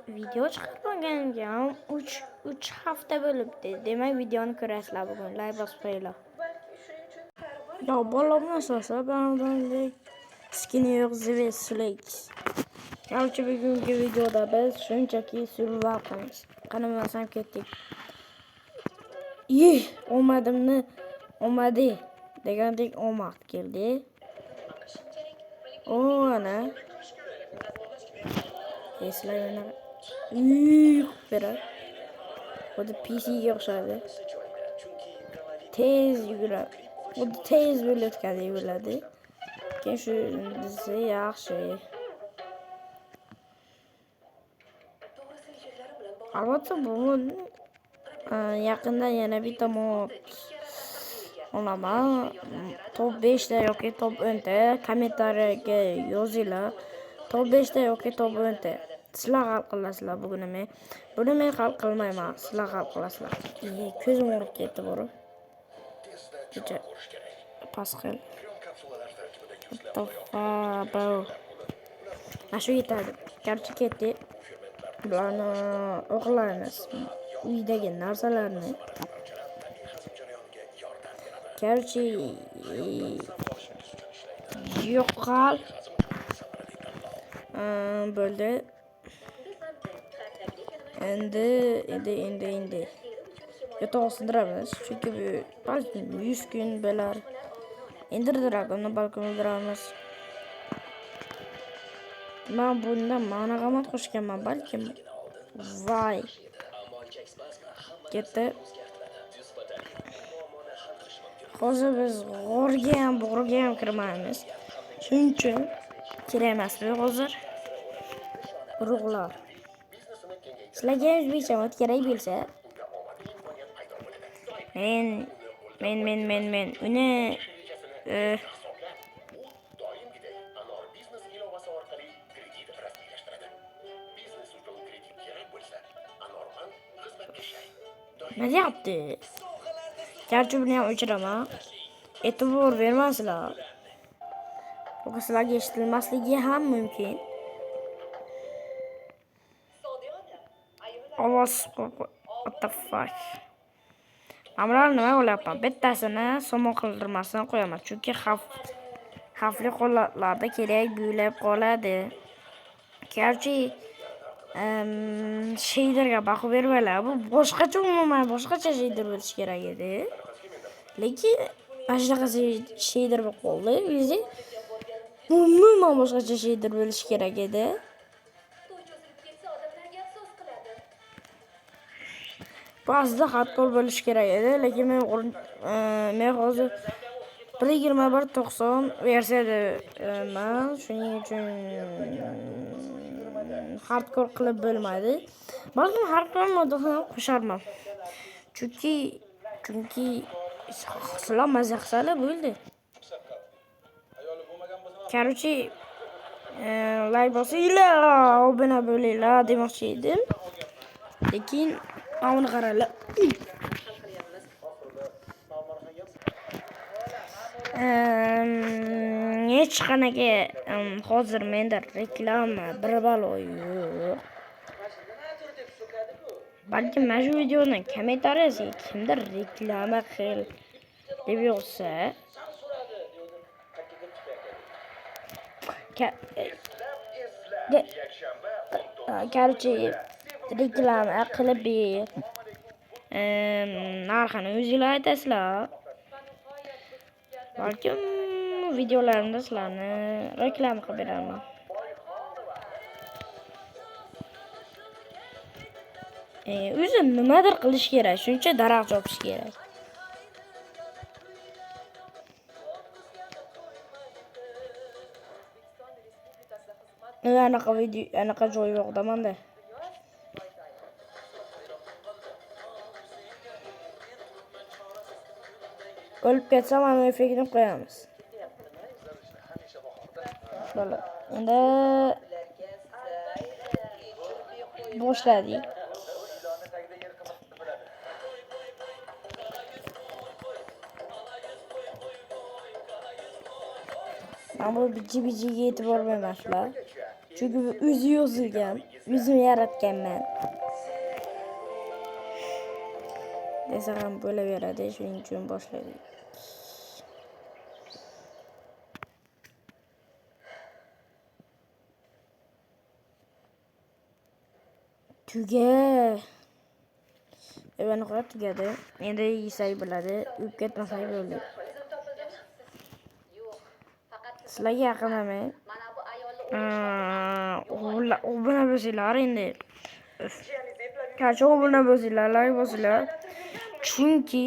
video chiqarmaganiga ham 3 hafta bo'libdi. Demak, videoni ko'rasizlar bugun. Like bosib qo'yinglar. Yo, bolam nasasa, bandalik skini yo'q Zveslake. Yo'lchi bugungi videoda biz shunchaki survival qilamiz. Qanamasam ketdik. Omadi degandek omad keldi. O ana. Eslar yana. Berar. Xuddi PC'ga o'xshadi. Tez yuguradi. Xuddi tez bo'layotgandek bo'ladi. Keyin shunisi yaxshi. Albatta bu yaqinda yana bitta mod olaman. Top 5 da yoki top 10 ta kommentariyaga yozinglar. Top 5 da yoki top 10 ta. Sizlar hal qilasizlar buni men hal qilmayman. Sizlar hal qilasizlar. Ko'zim og'rib ketdi borib. Kecha Pascal. Shu yetadi. Garchi ketdi. Bularni o'g'irlaymiz. Uydagi narsalarni. Garchi yo'qol. Bo'ldi. Endi. Yotoq sindiramiz. Chunki bu balki 100 kun bo'lar. Endi dragonni balkon o'ldiramiz. Men bundan mana g'amat qo'shganman balkim. Voy. Ketdi. Hozir biz g'orga ham, bo'g'riga ham kirmaymiz. Shuning uchun kerak emas bu hozir. Urug'lar. Sizlarga o'zbekcha mod kerak bo'lsa, men uni nima deyapti? Garchi buni ham o'chiraman. E'tibor bermasizlar. Bu sizlarga eshitilmasligi ham mumkin. Ovoz what the fuck. Amrar nima bo'lyapti? Bittasini so'moq qildirmasdan qo'yaman. Chunki xavfli holatlarda kerak bo'lib qoladi. Garchi shaderga baho bermaylar. Bu boshqacha umuman boshqacha shader bo'lishi kerak edi. Lekin mana shunaqa shader bo'lib qoldi. O'zi umuman boshqacha shader bo'lishi kerak edi. Ba'zida hardcore bo'lishi kerak edi, lekin men hozir 1.21.90 versiyada man shuning uchun hardcore qilib bo'lmadi. Balkim hardcore modni ham qo'sharman. Chunki sizlar mazza qilsalar bo'ldi. Короче, like bosinglar, obuna bo'linglar demoqchi edim. Lekin Avni qaranglar. Hech qanaqa hozir menda reklama bir balo yo'q. Balki mana shu videoni kommentariyasiga kimdir reklama qil deb yozsa, garchi reklama qilib ber. Narxini o'zinglar aytasizlar. Balkim videolarimda sizlarni reklama qilib beraman. O'zi nimadir qilish kerak, shuncha daraxt chopish kerak. Anaqa joy yo'q-da menda. O'lib ketsam mana effektni qo'yamiz. Mana endi boshladik. Ben bu bici e'tibor bermaslar. Çünkü o'zi yozilgan. O'zim yaratganman. Desa ham bo'laveradi, shuning uchun boshladik. Tuga. Beni qo'yib tugadi. Endi yesak bo'ladi, uyib ketmasak bo'ldi. Sizlarga yaqinaman. Obuna bo'lsanglar endi. Qancha obuna bo'lsanglar, like bo'lsanglar. Chunki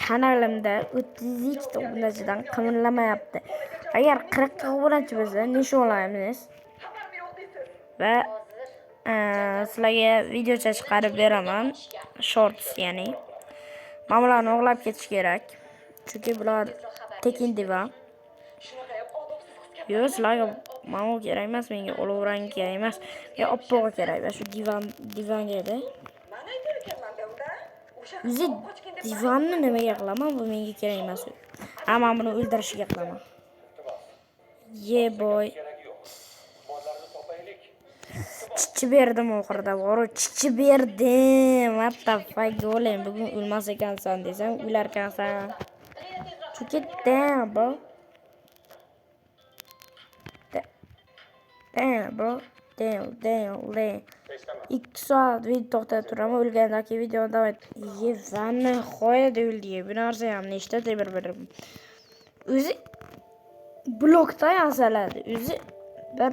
kanalimda 32 ta obunachidan qimirlamayapti. Agar 40 ta obunachi bo'lsa, nishonlaymiz. Va sizlarga videocha chiqarib beraman. Shorts ya'ni. Men bularni o'g'lab ketish kerak. Chunki bular tekin diva. Yo, sizlarga ma'lum kerak emas, menga olov rang kerak emas. Ya oppoq kerak va shu divanga edi. O'zi divanni nimaga qilaman? Bu menga kerak emas. Ammo buni o'ldirishga qilaman. Ye boy. Chichi berdim oxirida, bor chichi berdim. What the fuck o'lim, bugun o'lmas ekansan desam, o'lar ekansan. Chunki bro. Bro. Damn. 2 soat video to'xtatib turaman, o'lgandagi videoni davom et. Vanna qo'yadi o'ldi. Bu narsa ham nechta temir berib. O'zi blokda yasaladi. O'zi bir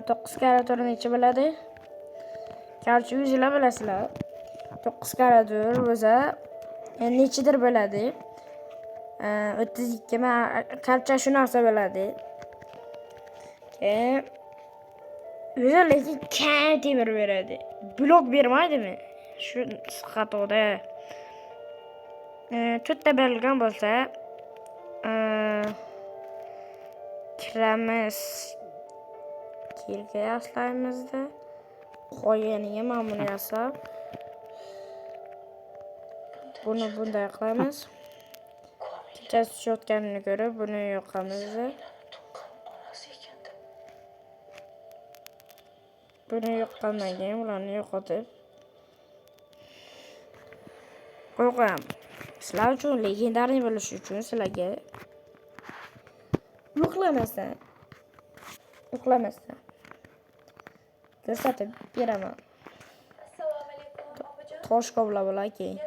9 karra necha bo'ladi? Qarchi o'zinglar bilasizlar. 9 karra o'za nechidir bo'ladi? 32 ma qarcha shu narsa bo'ladi. O'zi lekin kam temir beradi. Blok bermaydimi? Shu xatoda. To'rtta berilgan bo'lsa, kiramiz. Kirga yaslaymizda. Qo'yganiga mana buni yasab. Buni bunday qilamiz. Kechasi tushayotganini ko'rib, buni yoqamiz. Buni yoqqandan keyin ularni yo'qotib qo'yam. Sizlar uchun legendarniy bo'lish uchun sizlarga uxlamasdan ko'rsatib beraman. Tosh qobla bo'lar keyin.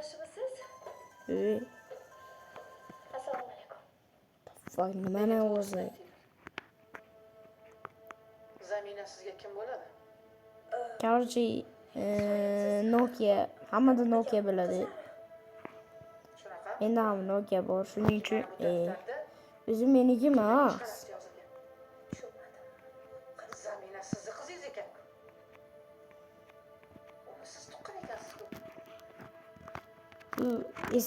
Assalomu alaykum. Voy, nimani o'zi? Zamina sizga kim bo'ladi? Qarchi Nokia, hammada Nokia bo'ladi. Shunaqa. Menda ham Nokia bor, shuning uchun o'zi meniki emas. Zamina sizni qizingiz ekan. Uni siz tuqqan ekansiz-ku. U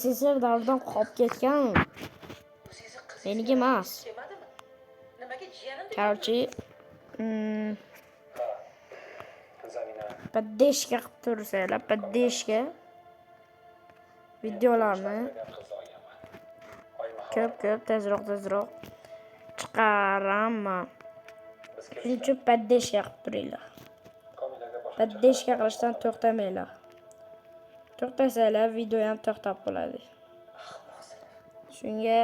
SSR davridan qolib ketgan. Meniki emas. Nimaga jiyanim deb? Qarchi Поддержка qilib tursanglar, поддержка videolarni ko'p tezroq chiqaraman. Shuning uchun поддержка qilib turinglar. Поддержка qilishdan to'xtamanglar. To'xtasanglar video ham to'xtab qoladi. Shunga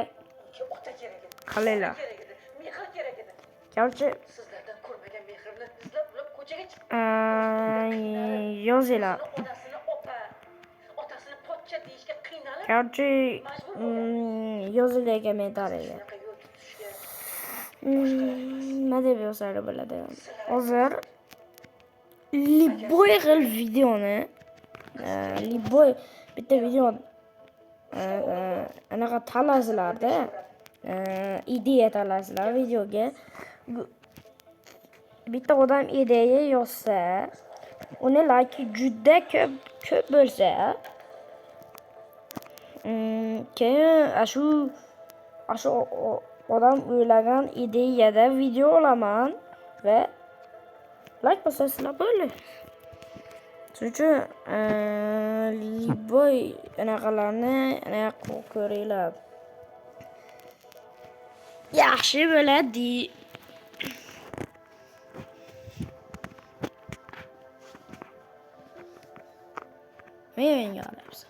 Ota kerak edi. qilinglar. Mehr kerak edi. Qarchi Sizlardan ko'rmagan mehrimni izlab ko'chaga chiqib yozinglar. onasini opa, otasini pochcha deyishga qiynalib, Qarchi yozinglar kommentariyaga. shunaqa yo'l tutishga Nima deb yozsanglar bo'ladi. Hozir liboy xil videoni, liboy bitta video anaqa talasizlarda, ideya talasizlar videoga. Bitta odam ideya yozsa, uni like juda ko'p bo'lsa, keyin shu odam o'ylagan ideyada video olaman va like bosasizlar bo'ldi. Shuning uchun liboy anaqalarni ko'ringlar. Yaxshi bo'ladi. Menga qarayapsan.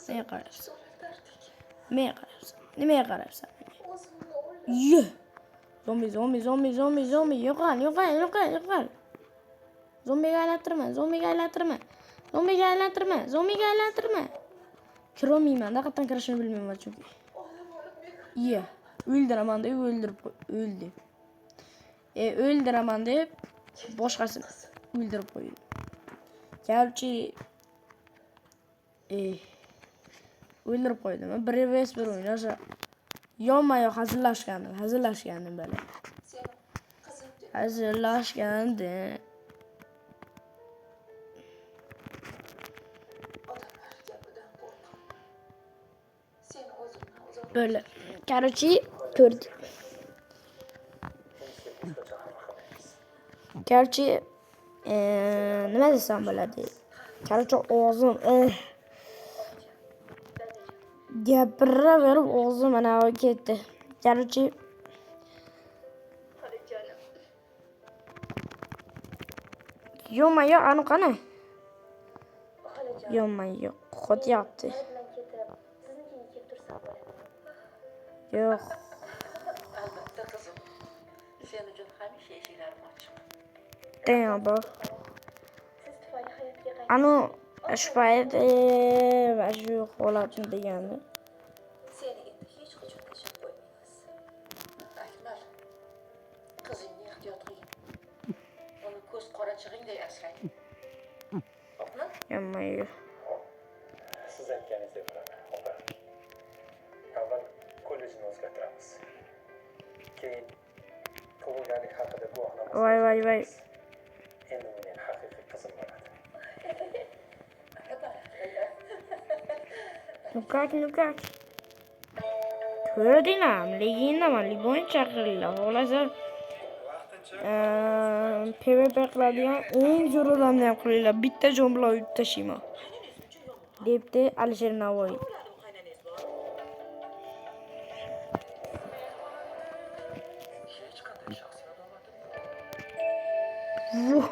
Menga qarayapsan. Menga qarayapsan. Nimaga qarayapsan? Ye. Zombi. Yo'qol. Zombiga aylantirma. Kirolmayman, naqaddan kirishini bilmayman chunki. Ye. O'ldiraman deb o'ldi. O'ldiraman deb boshqasini o'ldirib qo'ydi. Короче, o'ldirib qo'ydimi? 1v1 o'ynasa yonma-yon hazillashgandim bali. Hazillashgandim. Böyle. Короче, ko'rdik. Короче, nima desam bo'ladi? Короче, o'zim gapiraverib o'zim mana ketdi. Короче, yo'q, anu qani? Yo'q, qo'tyapti. Yo'q. Albatta qizim. Sen uchun hamisha eshiklarim ochiq. Deyapti. Anu shu payt shu holatni degandi. Seni endi hech qachon tashlab qo'ymaymiz. Akmal, qizingni ehtiyot qiling. Uni ko'z qorachig'ingday asrang. Xo'pmi? Yo'q. Siz aytganingizdek bo'ladi, opa. Avval kollejni o'zgartiramiz. Keyin tug'ilganlik haqida guvohnoma. Voy. Endi mening haqiqiy qizim bo'ladi. Ну как? Ko'rdinglarmi? Legendaman, Libon chaqiringlar. Xohlasa PvP qiladigan eng zo'r odamni ham qilinglar. Bitta jon bilan uyib tashlayman. Debdi Alisher Navoiy. Hech qanday shaxsiy adovatim yo'q.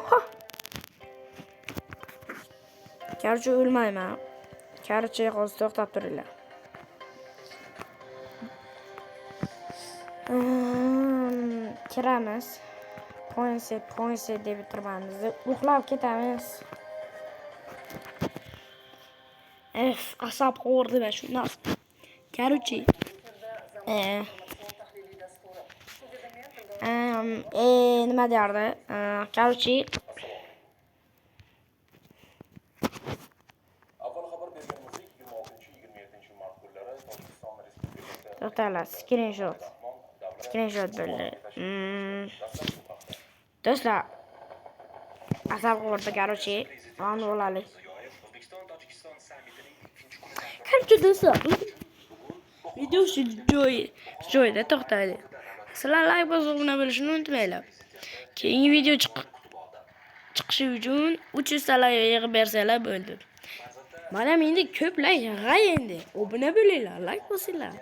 Короче, o'lmayman. Короче, hozir to'xtab turinglar. Kiramiz. Poinse deb turibmiz. Uxlab ketamiz. Asab qo'rdi va shu narsa. Короче, nima derdi? Короче, Avval xabar berganimizdek 26-27 mart kunlari Tojikiston Respublikasida to'xtanglar, screenshot bo'ldi. Do'stlar, asab qo'rdi, короче, ani olalik. O'zbekiston-Tojikiston sammitining 3-kunlik Короче, do'stlar, video shu joyda to'xtaydi. Sizlar like bosib obuna bo'lishni unutmanglar. Keyingi video chiqishi uchun 300 ta like yig'ib bersanglar bo'ldi. Mana menda ko'p like g'ay endi. Obuna bo'linglar, like bosinglar.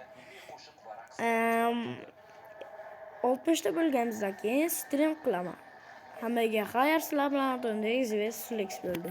60 ta bo'lganimizdan keyin stream qilaman. Hammaga xayr, sizlar bilan Flex bo'ldi.